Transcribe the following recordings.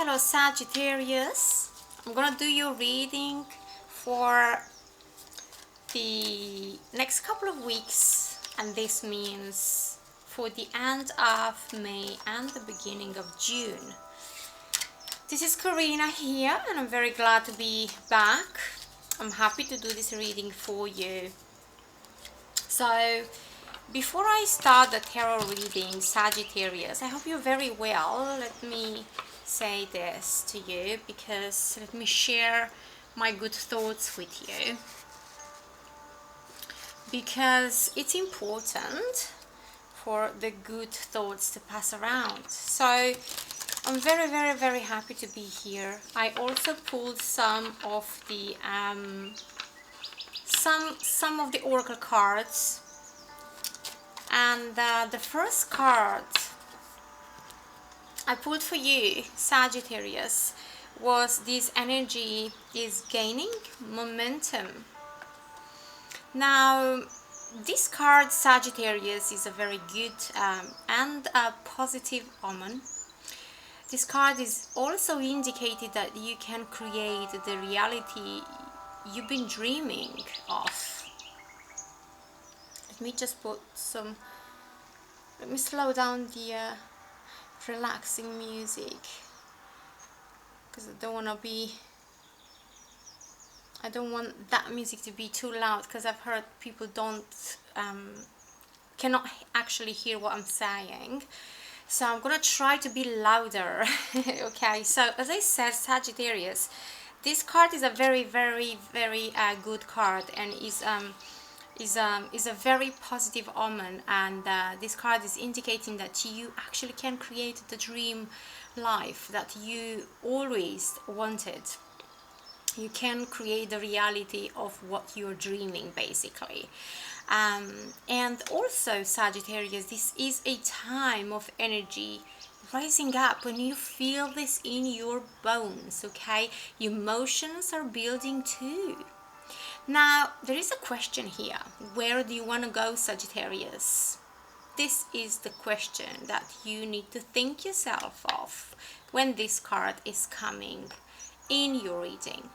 Hello Sagittarius, I'm gonna do your reading for the next couple of weeks, and this means for the end of May and the beginning of June. This is Karina here, and I'm very glad to be back. I'm happy to do this reading for you. So before I start the tarot reading, Sagittarius, I hope you're very well. Let me say this to you, because let me share my good thoughts with you, because it's important for the good thoughts to pass around. So I'm very happy to be here. I also pulled some of the some of the oracle cards, and the first card I pulled for you, Sagittarius, was this energy is gaining momentum. Now, this card, Sagittarius, is a very good and a positive omen. This card is also indicated that you can create the reality you've been dreaming of. Let me just put some, let me slow down the relaxing music, because I don't want that music to be too loud, because I've heard people cannot actually hear what I'm saying. So I'm gonna try to be louder. Okay, so as I said, Sagittarius, this card is a very good card, and is a very positive omen, and this card is indicating that you actually can create the dream life that you always wanted. You can create the reality of what you're dreaming, basically. And also, Sagittarius, this is a time of energy rising up, when you feel this in your bones. Okay, emotions are building too. Now, there is a question here. Where do you want to go, Sagittarius? This is the question that you need to think yourself of when this card is coming in your reading.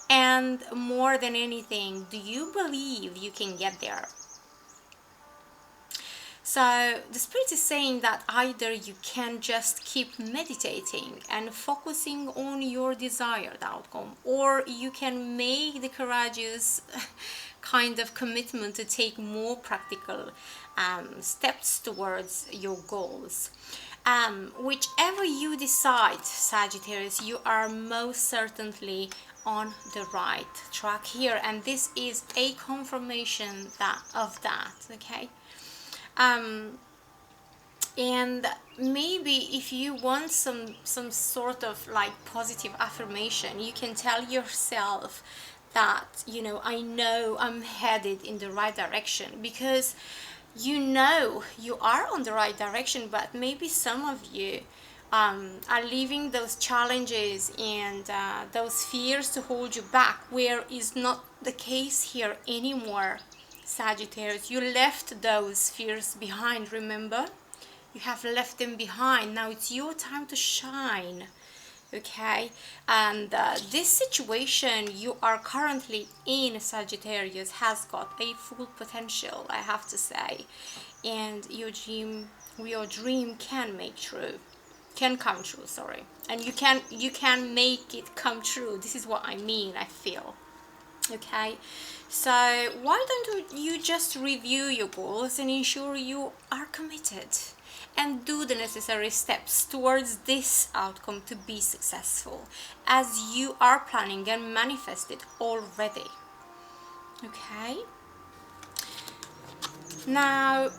And more than anything, do you believe you can get there? So the Spirit is saying that either you can just keep meditating and focusing on your desired outcome, or you can make the courageous kind of commitment to take more practical steps towards your goals. Whichever you decide, Sagittarius, you are most certainly on the right track here, and this is a confirmation of that. Okay. And maybe if you want some sort of like positive affirmation, you can tell yourself that, you know I'm headed in the right direction, because you are on the right direction, but maybe some of you are leaving those challenges and those fears to hold you back, where is not the case here anymore. Sagittarius, you left those fears behind, remember? You have left them behind. Now it's your time to shine. Okay, and this situation you are currently in, Sagittarius, has got a full potential, I have to say, and your dream can come true, sorry, and you can make it come true. This is what I mean, I feel. Okay, so why don't you just review your goals and ensure you are committed, and do the necessary steps towards this outcome to be successful, as you are planning and manifested already. Okay, now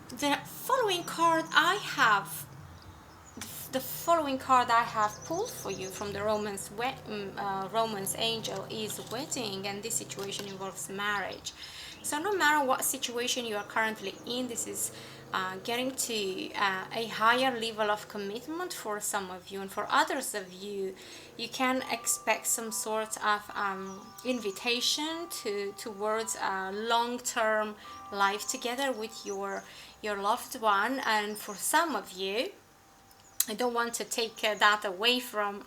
the following card I have pulled for you from the Romance angel is wedding, and this situation involves marriage. So no matter what situation you are currently in, this is getting to a higher level of commitment for some of you, and for others of you, you can expect some sort of invitation towards a long-term life together with your loved one. And for some of you, I don't want to take that away from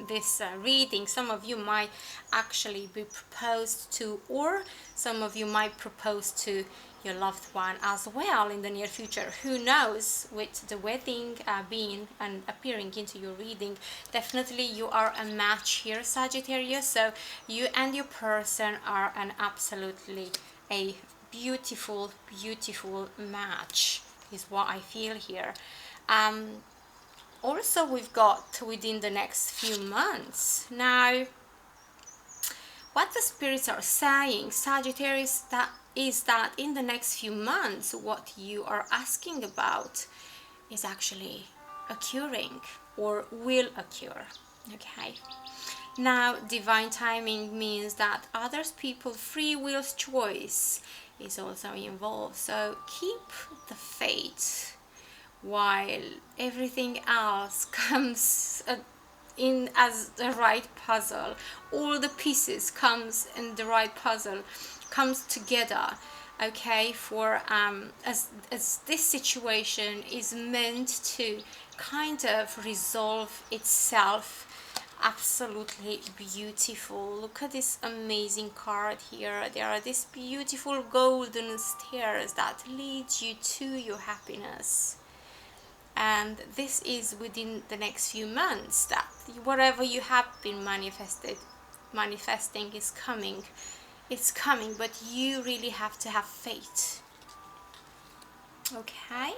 this reading. Some of you might actually be proposed to, or some of you might propose to your loved one as well in the near future. Who knows, with the wedding being and appearing into your reading, definitely you are a match here, Sagittarius. So you and your person are an absolutely a beautiful, beautiful match is what I feel here. Also, we've got within the next few months. Now, what the spirits are saying, Sagittarius, that is that in the next few months, what you are asking about is actually occurring or will occur. Okay. Now, divine timing means that others people's free will's choice is also involved. So keep the faith while everything else comes in as the right puzzle. All the pieces comes in the right puzzle, comes together, okay, for as this situation is meant to kind of resolve itself. Absolutely beautiful. Look at this amazing card here. There are these beautiful golden stairs that lead you to your happiness. And this is within the next few months, that whatever you have been manifesting is coming. It's coming, but you really have to have faith. Okay.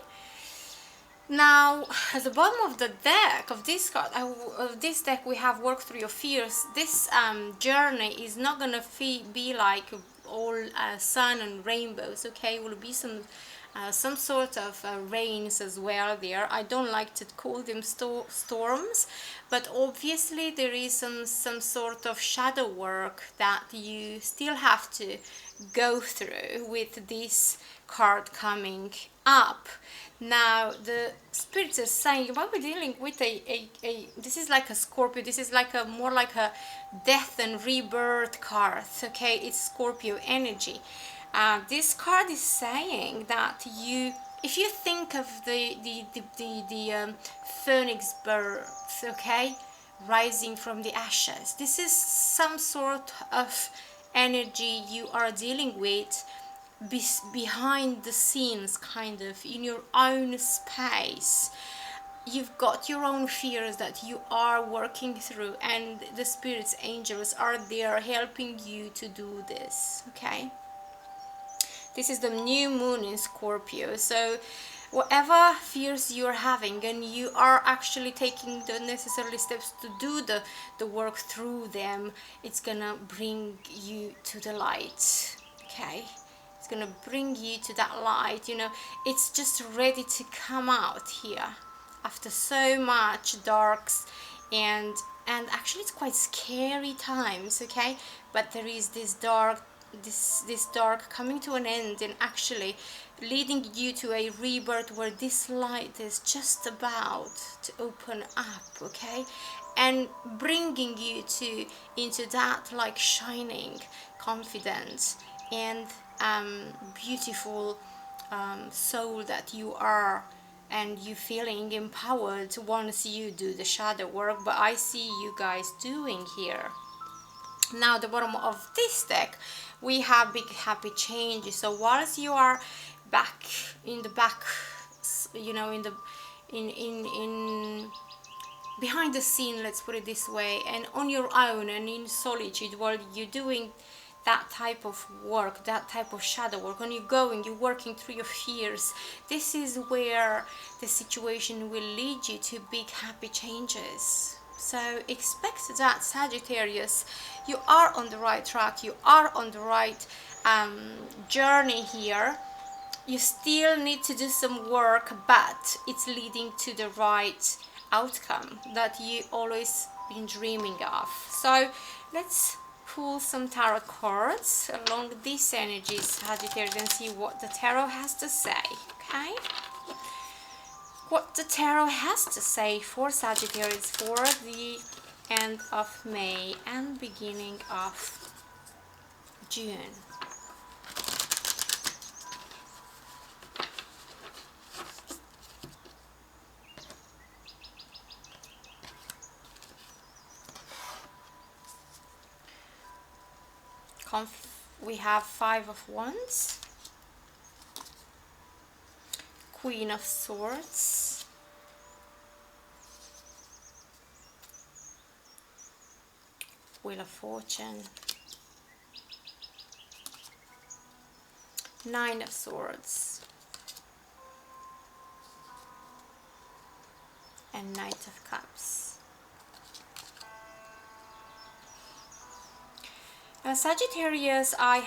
Now, at the bottom of the deck of this card, of this deck, we have work through your fears. This journey is not gonna be like all sun and rainbows. Okay, will be some sort of rains as well there. I don't like to call them storms, but obviously there is some sort of shadow work that you still have to go through with this card coming up. Now the spirits are saying, while we're dealing with a this is like a Scorpio, this is like a more like a death and rebirth card. Okay, it's Scorpio energy. This card is saying that if you think of the phoenix birth, okay, rising from the ashes, this is some sort of energy you are dealing with behind the scenes, kind of in your own space. You've got your own fears that you are working through, and the spirits, angels are there helping you to do this. Okay, this is the new moon in Scorpio, so whatever fears you're having, and you are actually taking the necessary steps to do the work through them, it's gonna bring you to the light. Okay, it's gonna bring you to that light. You know, it's just ready to come out here after so much darks and actually it's quite scary times. Okay, but there is this dark coming to an end and actually leading you to a rebirth where this light is just about to open up. Okay, and bringing you into that like shining confidence and beautiful soul that you are, and you feeling empowered once you do the shadow work. But I see you guys doing here. Now the bottom of this deck, we have big happy changes. So whilst you are back in the back, you know, in behind the scene, let's put it this way, and on your own and in solitude, while you're doing that type of work, that type of shadow work, and you're working through your fears, this is where the situation will lead you to big happy changes. So expect that, Sagittarius. You are on the right track, you are on the right journey here. You still need to do some work, but it's leading to the right outcome that you always been dreaming of. So let's pull some tarot cards along these energies, Sagittarius, and see what the tarot has to say. Okay, what the tarot has to say for Sagittarius for the end of May and beginning of June. we have 5 of Wands, Queen of Swords, Wheel of Fortune, 9 of Swords, and Knight of Cups. Sagittarius, I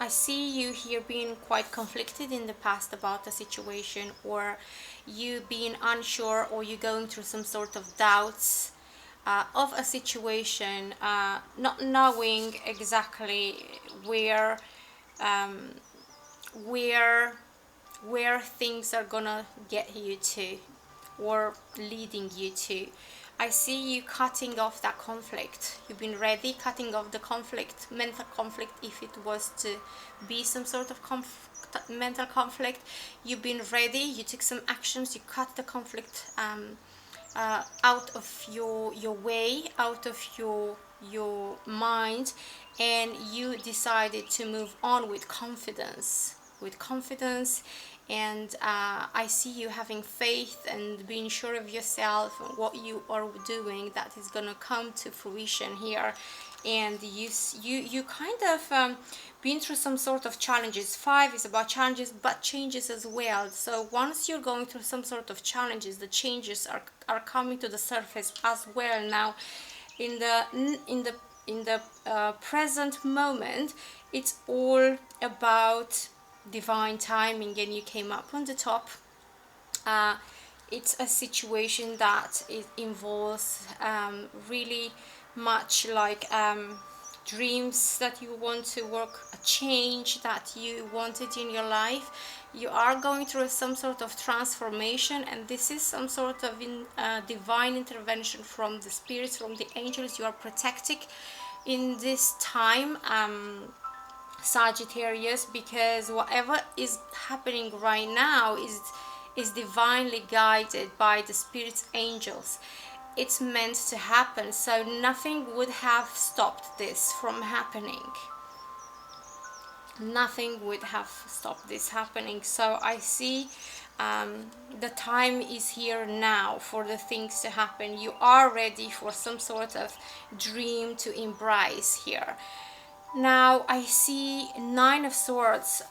see you here being quite conflicted in the past about a situation, or you being unsure, or you going through some sort of doubts of a situation, not knowing exactly where things are gonna get you to, or leading you to. I see you cutting off that conflict. You've been ready, cutting off the conflict, mental conflict, if it was to be some sort of mental conflict. You've been ready, you took some actions, you cut the conflict out of your way, out of your mind, and you decided to move on with confidence. And I see you having faith and being sure of yourself and what you are doing, that is going to come to fruition here. And you kind of been through some sort of challenges. 5 is about challenges, but changes as well. So once you're going through some sort of challenges, the changes are coming to the surface as well. Now in the present moment, it's all about divine timing, and you came up on the top. It's a situation that it involves really much like dreams that you want to work, a change that you wanted in your life. You are going through some sort of transformation, and this is some sort of divine intervention from the spirits, from the angels. You are protected in this time, Sagittarius, because whatever is happening right now is divinely guided by the spirits, angels. It's meant to happen, so nothing would have stopped this from happening. Nothing would have stopped this happening. So I see the time is here now for the things to happen. You are ready for some sort of dream to embrace here. Now I see 9 of Swords.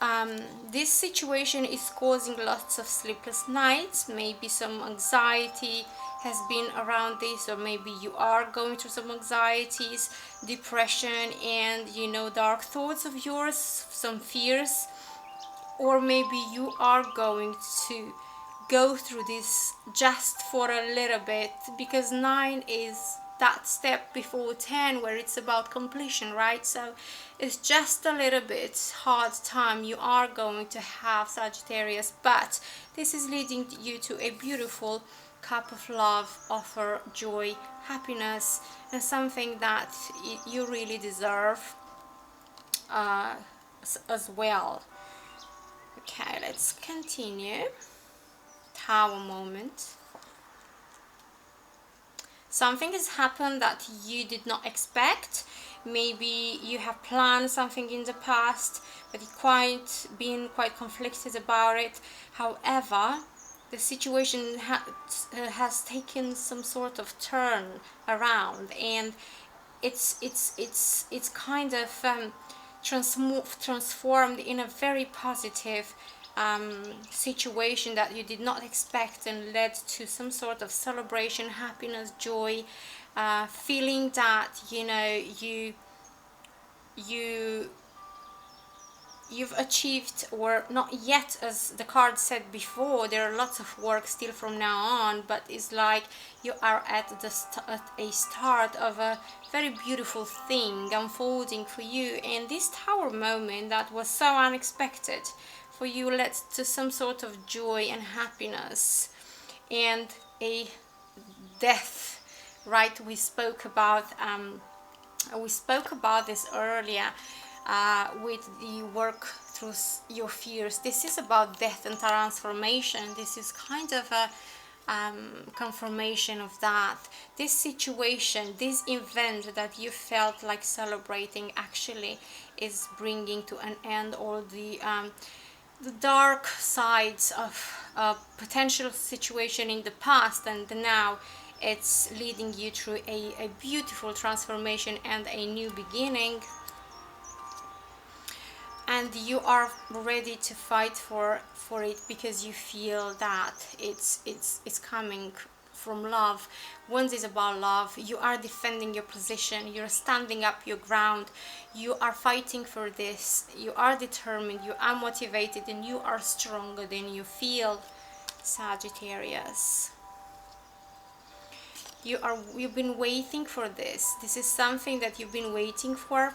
This situation is causing lots of sleepless nights. Maybe some anxiety has been around this, or maybe you are going through some anxieties, depression, and dark thoughts of yours, some fears, or maybe you are going to go through this just for a little bit, because 9 is that step before 10 where it's about completion, right? So it's just a little bit hard time you are going to have, Sagittarius, but this is leading you to a beautiful cup of love, offer, joy, happiness, and something that you really deserve as well. Okay, let's continue. Tower moment. Something has happened that you did not expect. Maybe you have planned something in the past, but you've been quite conflicted about it. However, the situation has taken some sort of turn around, and it's kind of transformed in a very positive situation that you did not expect, and led to some sort of celebration, happiness, joy, feeling that you've achieved, or not yet, as the card said before. There are lots of work still from now on, but it's like you are at a start of a very beautiful thing unfolding for you. And this Tower moment that was so unexpected for you led to some sort of joy and happiness, and a death, right? We spoke about this earlier with the work through your fears. This is about death and transformation. This is kind of confirmation of that. This situation, this event that you felt like celebrating, actually is bringing to an end all the dark sides of a potential situation in the past, and now it's leading you through a beautiful transformation and a new beginning. And you are ready to fight for it, because you feel that it's coming from love. Once it's about love, you are defending your position, you're standing up your ground, you are fighting for this, you are determined, you are motivated, and you are stronger than you feel, Sagittarius. You've been waiting for this. This is something that you've been waiting for.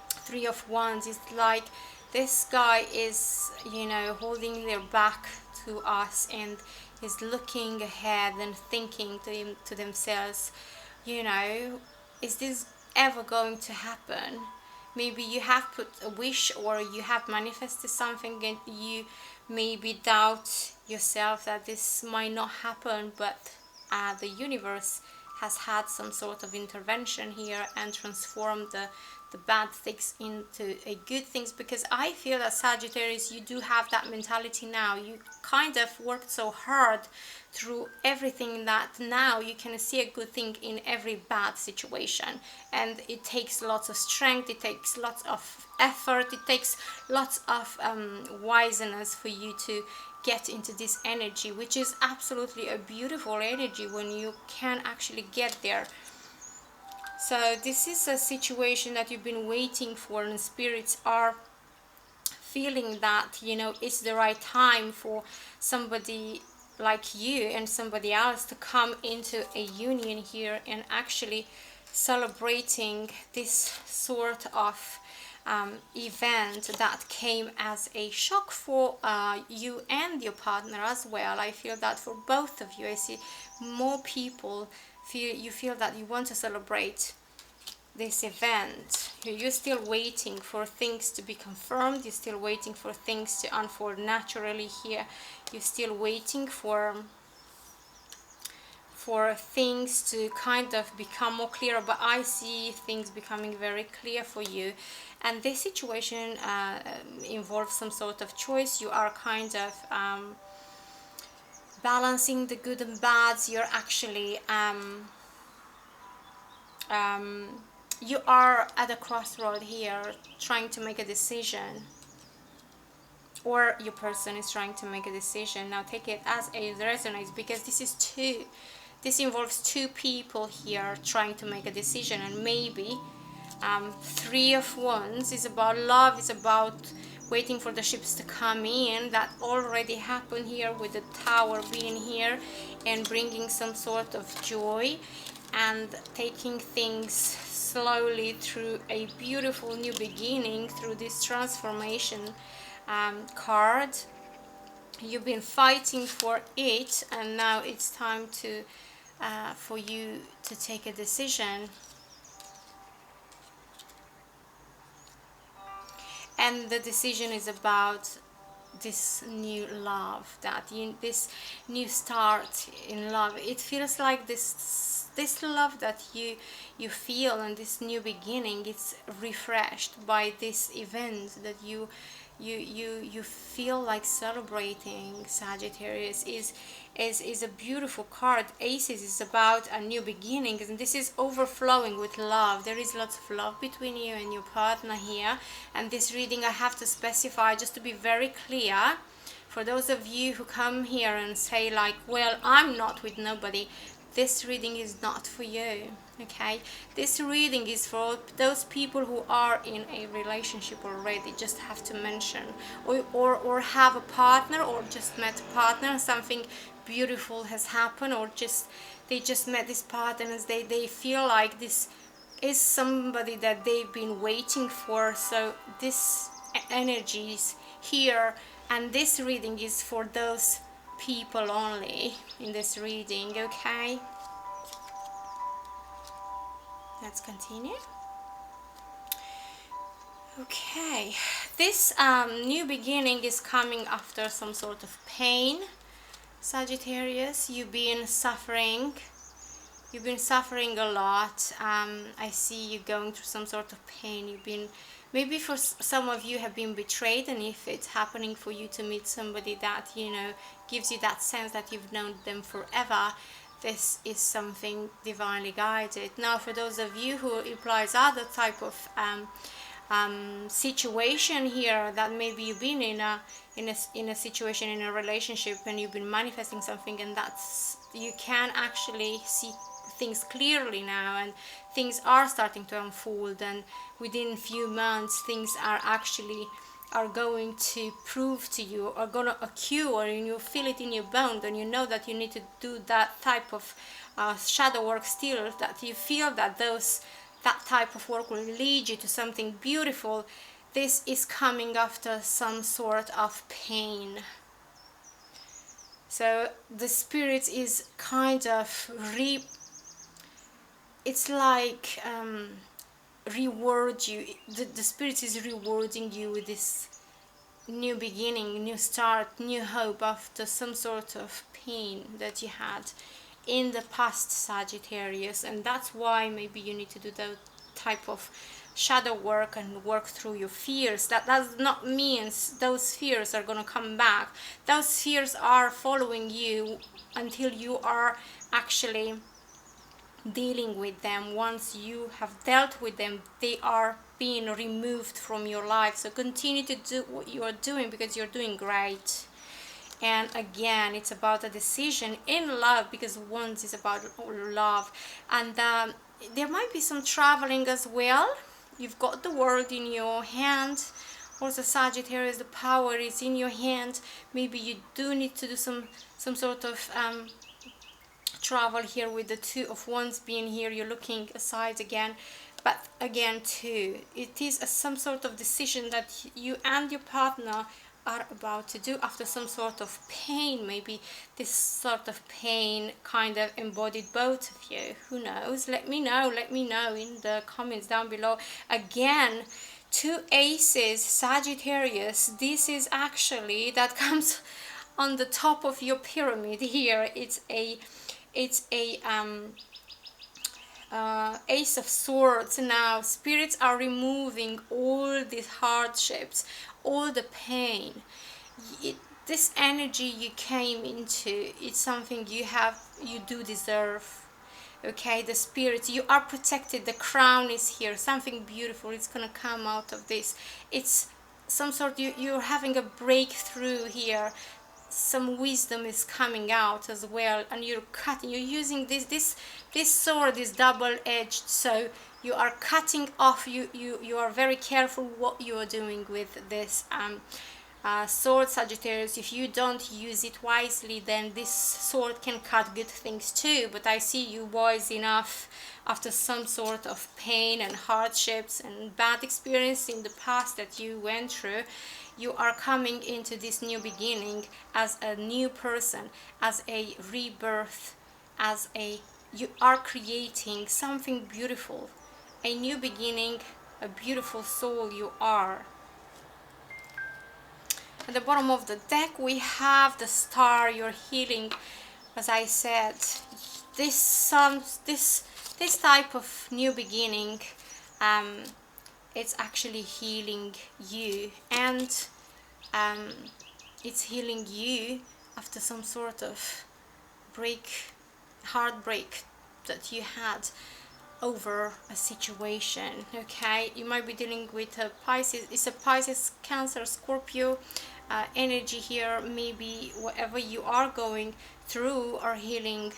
Three of Wands is like this guy is, you know, holding their back to us and is looking ahead and thinking to themselves, you know, is this ever going to happen? Maybe you have put a wish, or you have manifested something, and you maybe doubt yourself that this might not happen, but the universe has had some sort of intervention here and transformed the bad things into a good things. Because I feel that, Sagittarius, you do have that mentality now. You kind of worked so hard through everything that now you can see a good thing in every bad situation, and it takes lots of strength, it takes lots of effort, it takes lots of wiseness for you to get into this energy, which is absolutely a beautiful energy when you can actually get there. So this is a situation that you've been waiting for, and spirits are feeling that, you know, it's the right time for somebody like you and somebody else to come into a union here, and actually celebrating this sort of event that came as a shock for you and your partner as well. I feel that for both of you, I see more people feel that you want to celebrate this event. You're still waiting for things to be confirmed, you're still waiting for things to unfold naturally here, you're still waiting for things to kind of become more clear, but I see things becoming very clear for you. And this situation involves some sort of choice. You are kind of balancing the good and bads. You're actually you are at a crossroad here, trying to make a decision, or your person is trying to make a decision. Now take it as it resonates, because this involves two people here trying to make a decision. And maybe Three of Wands is about love, is about waiting for the ships to come in. That already happened here with the Tower being here and bringing some sort of joy and taking things slowly through a beautiful new beginning through this transformation card. You've been fighting for it, and now it's time to for you to take a decision. And the decision is about this new love, this new start in love. It feels like this love that you feel, and this new beginning, it's refreshed by this event that you feel like celebrating. Sagittarius is a beautiful card. Aces is about a new beginning, and this is overflowing with love. There is lots of love between you and your partner here. And this reading, I have to specify, just to be very clear, for those of you who come here and say like, well, I'm not with nobody, this reading is not for you. Okay, this reading is for those people who are in a relationship already, just have to mention, or have a partner, or just met a partner, something beautiful has happened, or they just met this partner, and they feel like this is somebody that they've been waiting for. So this energy is here, and this reading is for those people only in this reading. Okay, let's continue. Okay, this new beginning is coming after some sort of pain, Sagittarius, you've been suffering. You've been suffering a lot. I see you going through some sort of pain. You've been, maybe for some of you have been betrayed, and if it's happening for you to meet somebody that, you know, gives you that sense that you've known them forever, this is something divinely guided. Now, for those of you who implies other type of situation here, that maybe you've been in a situation, in a relationship, and you've been manifesting something, and that's, you can actually see things clearly now, and things are starting to unfold, and within a few months things are going to prove to you, are going to occur, and you feel it in your bone, and you know that you need to do that type of shadow work still, that you feel that that type of work will lead you to something beautiful. This is coming after some sort of pain. So the spirit is kind of it's like reward you. The spirit is rewarding you with this new beginning, new start, new hope after some sort of pain that you had in the past, Sagittarius. And that's why maybe you need to do that type of shadow work and work through your fears. That does not mean those fears are going to come back. Those fears are following you until you are actually dealing with them. Once you have dealt with them, they are being removed from your life. So continue to do what you are doing, because you're doing great. And again, it's about a decision in love, because once is about love. And there might be some traveling as well. You've got the world in your hand. Also, Sagittarius, the power is in your hand. Maybe you do need to do some sort of travel here with the Two of Wands being here. You're looking aside again, but again too, it is some sort of decision that you and your partner are about to do after some sort of pain. Maybe this sort of pain kind of embodied both of you. Who knows? Let me know in the comments down below. Again, two aces, Sagittarius. This is actually, that comes on the top of your pyramid here. It's a Ace of Swords. Now spirits are removing all these hardships, all the pain. This energy you came into, it's something you do deserve. Okay, the spirits, you are protected. The crown is here. Something beautiful is gonna come out of this. It's some sort, you're having a breakthrough here. Some wisdom is coming out as well, and you're using this sword is double-edged, so you are cutting off, you are very careful what you are doing with this sword, Sagittarius. If you don't use it wisely, then this sword can cut good things too. But I see you wise enough, after some sort of pain and hardships and bad experience in the past that you went through, you are coming into this new beginning as a new person, as a rebirth, you are creating something beautiful, a new beginning, a beautiful soul you are. At the bottom of the deck we have the Star. You're healing, as I said. This type of new beginning, it's actually healing you, and it's healing you after some sort of heartbreak that you had over a situation. Okay, you might be dealing with a Pisces. It's a Pisces, Cancer, Scorpio energy here. Maybe whatever you are going through are healing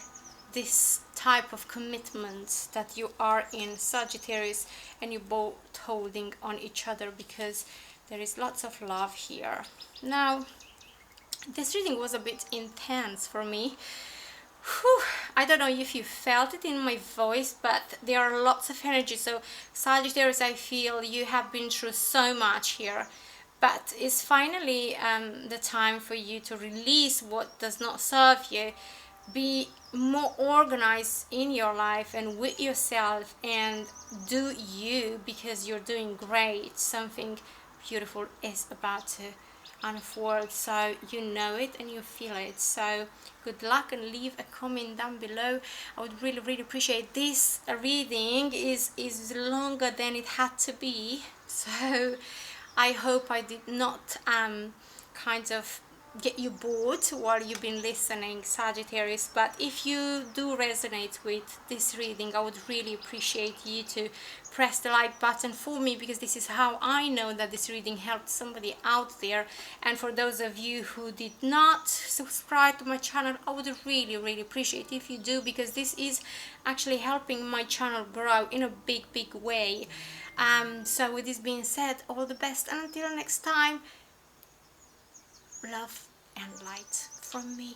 this type of commitment that you are in, Sagittarius, and you're both holding on each other because there is lots of love here. Now, this reading was a bit intense for me. Whew, I don't know if you felt it in my voice, but there are lots of energy. So Sagittarius, I feel you have been through so much here, but it's finally the time for you to release what does not serve you. Be more organized in your life and with yourself, and do you, because you're doing great. Something beautiful is about to unfold, so you know it and you feel it. So good luck, and leave a comment down below. I would really appreciate this. Reading is longer than it had to be, so I hope I did not kind of get you bored while you've been listening, Sagittarius. But if you do resonate with this reading, I would really appreciate you to press the like button for me, because this is how I know that this reading helped somebody out there. And for those of you who did not subscribe to my channel, I would really appreciate if you do, because this is actually helping my channel grow in a big way. So with this being said, all the best, and until next time, love and light from me.